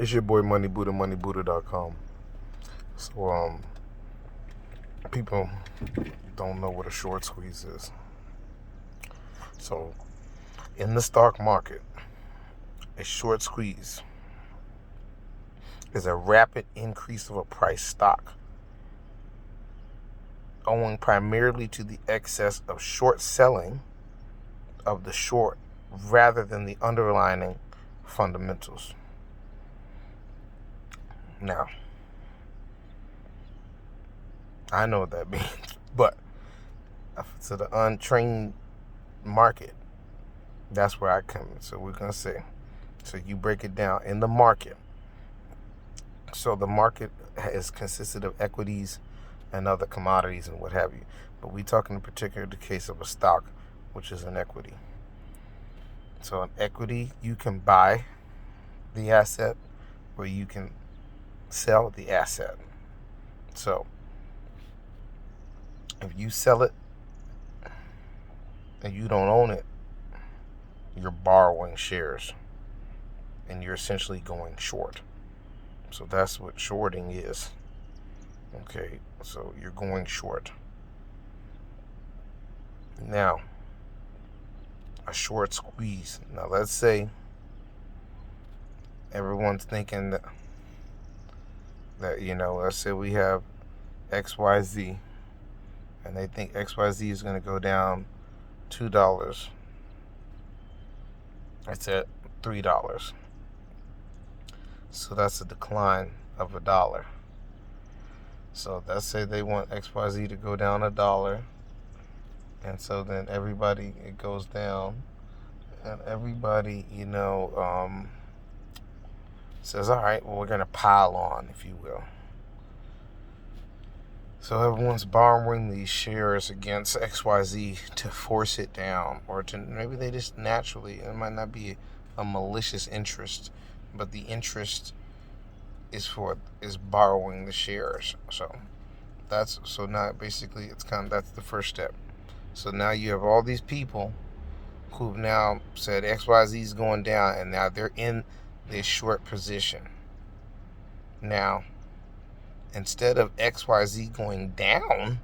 It's your boy Money Buddha, moneybuddha.com. So, people don't know what a short squeeze is. So, in the stock market, a short squeeze is a rapid increase of a price stock, owing primarily to the excess of short selling of the short rather than the underlying fundamentals. Now, I know what that means, but to the untrained market, that's where I come in. So we're going to say, so you break it down in the market. So the market has consisted of equities and other commodities and what have you. But we talk in particular the case of a stock, which is an equity. So an equity, you can buy the asset or you can sell the asset. So if you sell it and you don't own it, you're borrowing shares and you're essentially going short. So that's what shorting is. Okay, so you're going short. Now, a short squeeze. Now, let's say everyone's thinking that let's say we have XYZ and they think XYZ is going to go down $2. It's at $3. So that's a decline of $1. So let's say they want XYZ to go down $1. And so then everybody, it goes down. And everybody, says, all right, well, we're going to pile on, if you will. So everyone's borrowing these shares against XYZ to force it down, or to maybe they just naturally, it might not be a malicious interest, but the interest is borrowing the shares. So now basically that's the first step. So now you have all these people who've now said XYZ is going down, and now they're in this short position. Now, instead of XYZ going down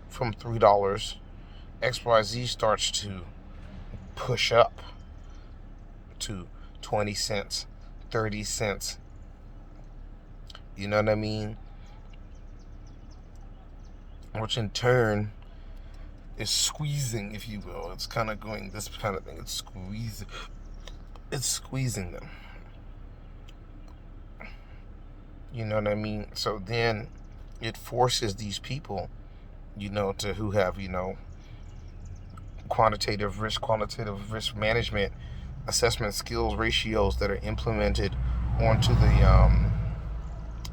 from $3, XYZ starts to push up to 20 cents, 30 cents. You know what I mean? Which in turn is squeezing, if you will. It's kind of going this kind of thing. It's squeezing them. You know what I mean? So then it forces these people, to who have, qualitative risk management, assessment skills ratios that are implemented onto the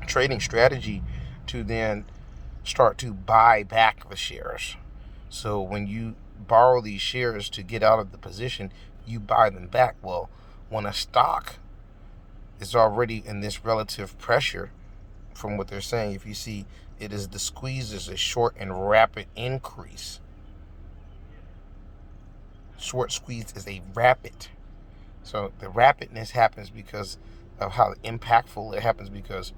trading strategy to then start to buy back the shares. So when you borrow these shares to get out of the position, you buy them back. Well, when a stock is already in this relative pressure, from what they're saying, if you see, it is the squeeze is a short and rapid increase. Short squeeze is a rapid. So the rapidness happens because of how impactful it happens, because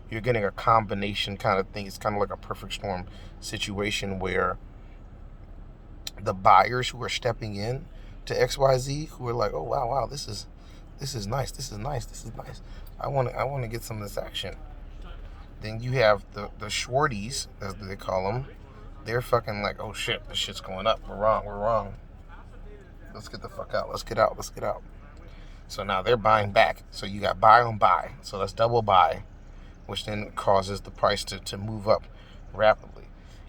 you're getting a combination kind of thing. It's kind of like a perfect storm situation where the buyers who are stepping in to XYZ, who are like, oh wow, this is nice. I want to get some of this action. Then you have the shorties, as they call them. They're fucking like, oh shit, this shit's going up. We're wrong. Let's get the fuck out. Let's get out. So now they're buying back. So you got buy on buy. So that's double buy, which then causes the price to move up rapidly.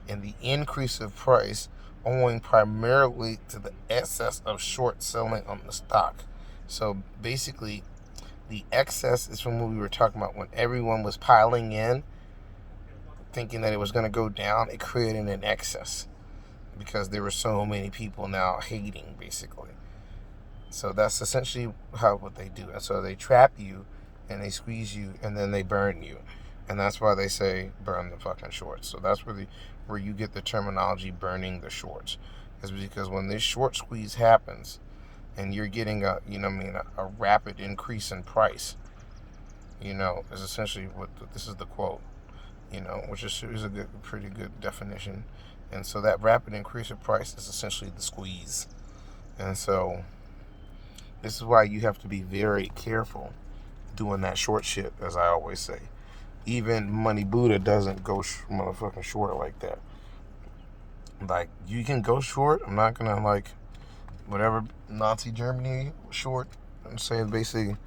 And the increase of price owing primarily to the excess of short selling on the stock. So basically, the excess is from what we were talking about when everyone was piling in, thinking that it was going to go down. It created an excess because there were so many people now hating, basically. So that's essentially what they do. And so they trap you and they squeeze you and then they burn you. And that's why they say burn the fucking shorts. So that's where you get the terminology burning the shorts. Is because when this short squeeze happens and you're getting a rapid increase in price, is essentially what this is the quote, which is a pretty good definition. And so that rapid increase of price is essentially the squeeze. And so this is why you have to be very careful doing that short shit, as I always say. Even Money Buddha doesn't go motherfucking short like that. Like, you can go short. I'm not gonna whatever Nazi Germany short and say basically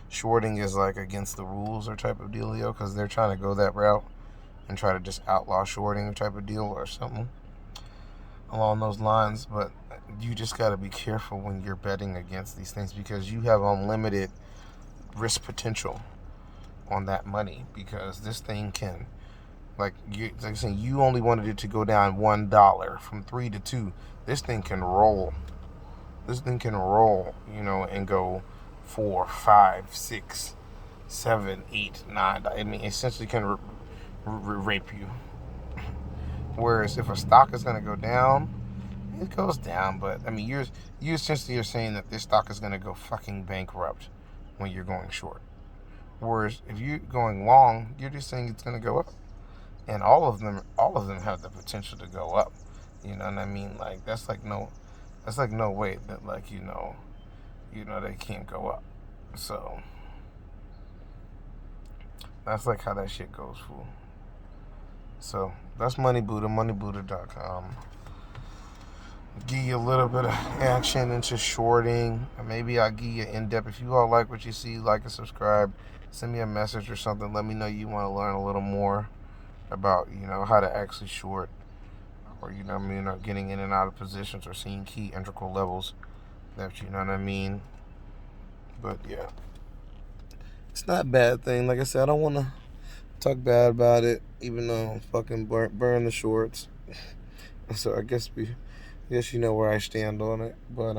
shorting is like against the rules or type of dealio, because they're trying to go that route and try to just outlaw shorting type of deal or something along those lines. But you just got to be careful when you're betting against these things, because you have unlimited risk potential on that money, because this thing can, like I said, you only wanted it to go down $1 from 3 to 2. This thing can roll. This thing can roll, and go 4, 5, 6, 7, 8, 9. I mean, essentially can rape you. Whereas if a stock is going to go down, it goes down. But I mean, you essentially are saying that this stock is going to go fucking bankrupt when you're going short. Whereas if you're going long, you're just saying it's going to go up, and all of them have the potential to go up. You know what I mean? Like that's like no way that they can't go up. So that's like how that shit goes, fool. So that's Money Buddha, moneybuddha.com. Give you a little bit of action into shorting. Maybe I'll give you in-depth. If you all like what you see, like and subscribe. Send me a message or something. Let me know you want to learn a little more about, how to actually short, or, getting in and out of positions, or seeing key integral levels that, But yeah, it's not a bad thing. Like I said, I don't want to talk bad about it, even though I'm fucking burn the shorts. So I guess you know where I stand on it. But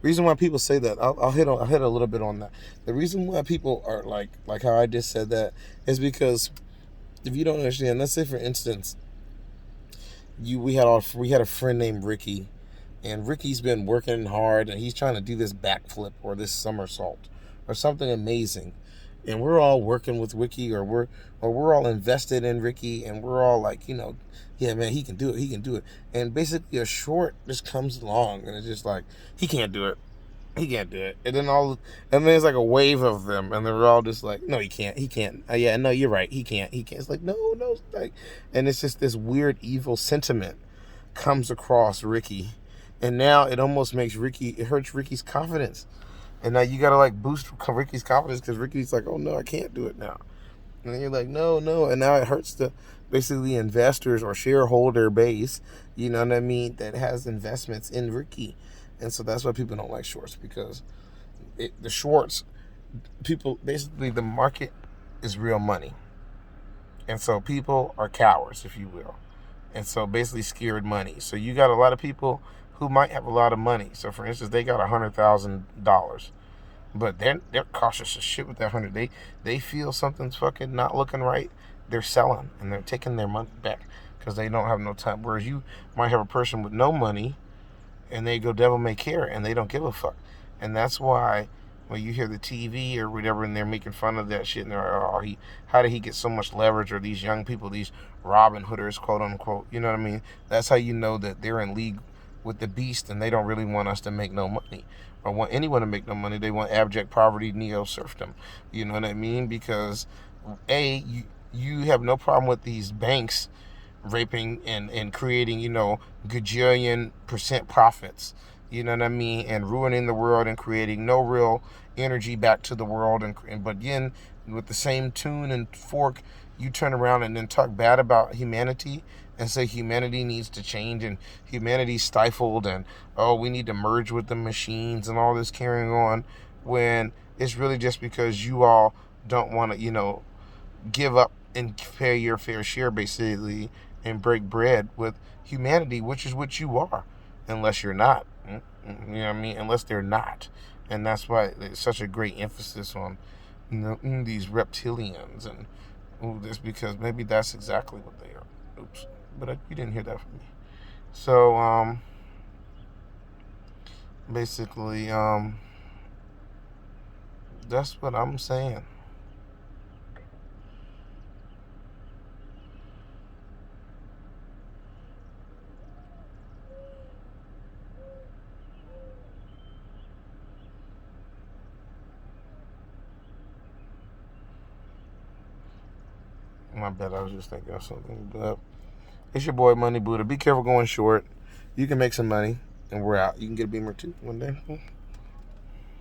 reason why people say that, I'll hit a little bit on that. The reason why people are like how I just said that is because if you don't understand, let's say for instance, we had a friend named Ricky, and Ricky's been working hard, and he's trying to do this backflip or this somersault or something amazing, and we're all working with Ricky, or we're all invested in Ricky, and we're all like, yeah, man, he can do it, and basically a short just comes along, and it's just like, he can't do it. And then there's like a wave of them, and they're all just like, no, he can't. Yeah, no, you're right. He can't. It's like, no, like, and it's just this weird evil sentiment comes across Ricky, and now it almost it hurts Ricky's confidence, and now you gotta like boost Ricky's confidence, because Ricky's like, oh no, I can't do it now, and then you're like, no, and now it hurts the basically investors or shareholder base, you know what I mean, that has investments in Ricky. And so that's why people don't like shorts, because the shorts, people, basically the market is real money. And so people are cowards, if you will. And so basically scared money. So you got a lot of people who might have a lot of money. So for instance, they got $100,000, but they're cautious as shit with that 100. They feel something's fucking not looking right. They're selling, and they're taking their money back because they don't have no time. Whereas you might have a person with no money, and they go devil may care, and they don't give a fuck. And that's why when you hear the TV or whatever, and they're making fun of that shit, and they're like, oh, how did he get so much leverage, or these young people, these Robin Hooders, quote unquote, you know what I mean? That's how you know that they're in league with the beast, and they don't really want us to make no money, or want anyone to make no money. They want abject poverty, neo-serfdom, you know what I mean? Because you have no problem with these banks raping and creating, gajillion% profits, you know what I mean, and ruining the world and creating no real energy back to the world. But again, with the same tune and fork, you turn around and then talk bad about humanity and say humanity needs to change, and humanity's stifled, and oh, we need to merge with the machines and all this carrying on, when it's really just because you all don't want to, give up and pay your fair share, basically, and break bread with humanity, which is what you are, unless you're not. You know what I mean? Unless they're not. And that's why there's such a great emphasis on, these reptilians and this, because maybe that's exactly what they are. Oops. But you didn't hear that from me. So, basically, that's what I'm saying. My bad. I was just thinking of something. But it's your boy Money Buddha. Be careful going short. You can make some money, and we're out. You can get a Beamer too one day.